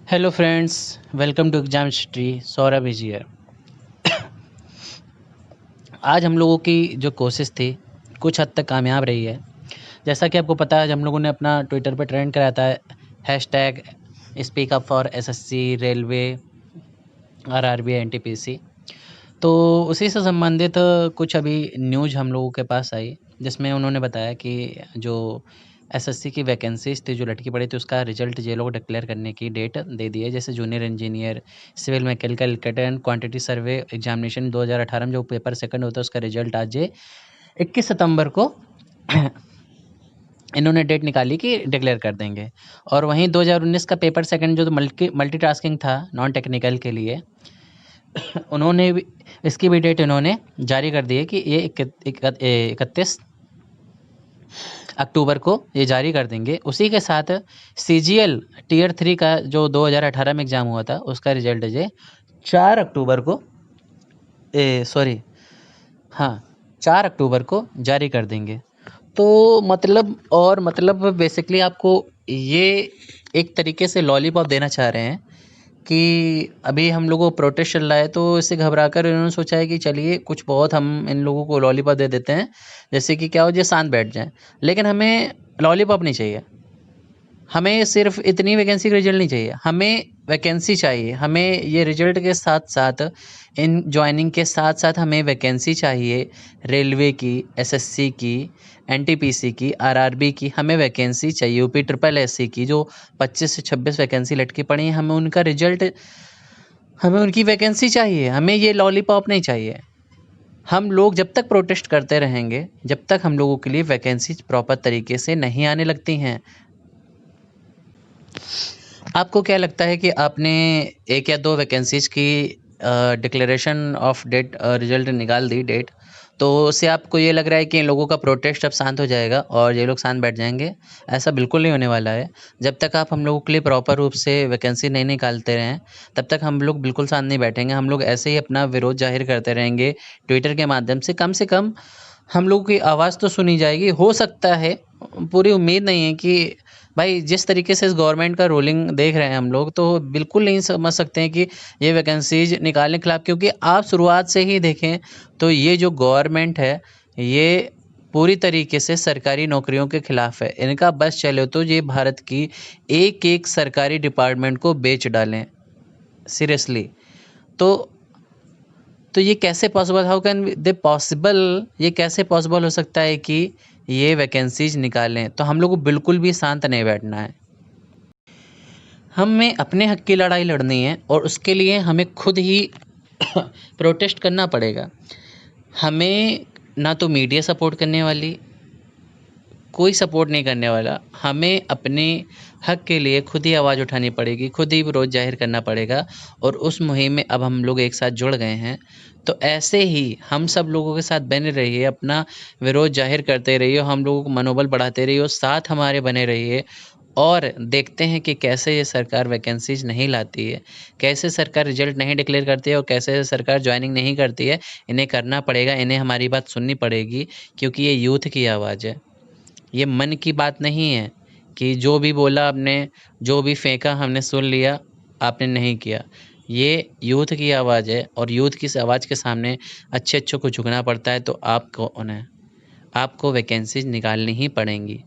Hello friends, welcome to exam history. Saurabh is here. आज हम लोगों की जो कोशिश थी कुछ हद तक कामयाब रही है। जैसा कि आपको पता है, हम लोगों ने अपना ट्विटर पर ट्रेंड कराया था hashtag speak up for SSC, railway, RRB, NTPC. तो उसी से संबंधित कुछ अभी न्यूज़ हम लोगों के पास आई, जिसमें उन्होंने बताया कि जो एसएससी की वैकेंसीज थी जो लटकी पड़ी थी, उसका रिजल्ट ये लोग डिक्लेयर करने की डेट दे दी है। जैसे junior engineer, civil mechanical and quantity survey examination 2018 में जो पेपर सेकंड होता है, उसका रिजल्ट आज 21 सितंबर को इन्होंने डेट निकाली कि डिक्लेयर कर देंगे। और वहीं 2019 का पेपर सेकंड जो मल्टीटास्किंग था नॉन टेक्निकल के लिए, उन्होंने भी इसकी भी डेट इन्होंने जारी कर दी है कि ये 31 अक्टूबर को ये जारी कर देंगे। उसी के साथ सीजीएल टियर 3 का जो 2018 में एग्ज़ाम हुआ था, उसका रिजल्ट ये 4 अक्टूबर को 4 अक्टूबर को जारी कर देंगे। तो मतलब बेसिकली आपको ये एक तरीके से लॉलीपॉप देना चाह रहे हैं कि अभी हम लोगों को प्रोटेस्ट चल रहा है, तो इससे घबराकर इन्होंने सोचा है कि चलिए कुछ बहुत हम इन लोगों को लॉलीपॉप दे देते हैं, जैसे कि क्या हो, ये शांत बैठ जाएं। लेकिन हमें लॉलीपॉप नहीं चाहिए, हमें सिर्फ इतनी वैकेंसी का रिजल्ट नहीं चाहिए, हमें वैकेंसी चाहिए। हमें ये रिजल्ट के साथ साथ, इन ज्वाइनिंग के साथ साथ हमें वैकेंसी चाहिए रेलवे की, एसएससी की, एनटीपीसी की, आरआरबी की। हमें वैकेंसी चाहिए यूपी ट्रिपल एससी की, जो 25 से 26 वैकेंसी लटकी पड़ी हैं। हमें उनका रिजल्ट, हमें उनकी वैकेंसी चाहिए, हमें ये लॉलीपॉप नहीं चाहिए। हम लोग जब तक प्रोटेस्ट करते रहेंगे, जब तक हम लोगों के लिए वैकेंसी प्रॉपर तरीके से नहीं आने लगती हैं। आपको क्या लगता है कि आपने 1 या 2 वैकेंसीज़ की डिक्लेरेशन ऑफ डेट रिजल्ट निकाल दी डेट, तो उससे आपको ये लग रहा है कि इन लोगों का प्रोटेस्ट अब शांत हो जाएगा और ये लोग शांत बैठ जाएँगे? ऐसा बिल्कुल नहीं होने वाला है। जब तक आप हम लोगों के लिए प्रॉपर रूप से वैकेंसी नहीं निकालते रहें, तब तक हम लोग बिल्कुल शांत नहीं बैठेंगे। हम लोग ऐसे ही अपना विरोध ज़ाहिर करते रहेंगे ट्विटर के माध्यम से। कम से कम हम लोगों की आवाज़ तो सुनी जाएगी। हो सकता है, पूरी उम्मीद नहीं है कि भाई जिस तरीके से इस गवर्नमेंट का रूलिंग देख रहे हैं हम लोग, तो बिल्कुल नहीं समझ सकते हैं कि ये वैकेंसीज निकालने के खिलाफ। क्योंकि आप शुरुआत से ही देखें तो ये जो गवर्नमेंट है, ये पूरी तरीके से सरकारी नौकरियों के खिलाफ है। इनका बस चले तो ये भारत की एक एक सरकारी डिपार्टमेंट को बेच डालें, सीरियसली। तो ये कैसे possible, how can they possible, ये कैसे पॉसिबल हो सकता है कि ये वैकेंसीज निकालें? तो हम लोग को बिल्कुल भी शांत नहीं बैठना है। हमें अपने हक की लड़ाई लड़नी है और उसके लिए हमें खुद ही प्रोटेस्ट करना पड़ेगा। हमें ना तो मीडिया सपोर्ट करने वाली, कोई सपोर्ट नहीं करने वाला। हमें अपने हक के लिए खुद ही आवाज़ उठानी पड़ेगी, खुद ही विरोध जाहिर करना पड़ेगा। और उस मुहिम में अब हम लोग एक साथ जुड़ गए हैं, तो ऐसे ही हम सब लोगों के साथ बने रहिए, अपना विरोध जाहिर करते रहिए, हम लोगों को मनोबल बढ़ाते रहिए और साथ हमारे बने रहिए। और देखते हैं कि कैसे ये सरकार वैकेंसीज नहीं लाती है, कैसे सरकार रिजल्ट नहीं डिक्लेयर करती है और कैसे सरकार ज्वाइनिंग नहीं करती है। इन्हें करना पड़ेगा, इन्हें हमारी बात सुननी पड़ेगी, क्योंकि ये यूथ की आवाज़ है। ये मन की बात नहीं है कि जो भी बोला आपने, जो भी फेंका हमने सुन लिया, आपने नहीं किया। ये यूथ की आवाज़ है और यूथ की इस आवाज़ के सामने अच्छे-अच्छों को झुकना पड़ता है। तो आपको वैकेंसीज निकालनी ही पड़ेंगी।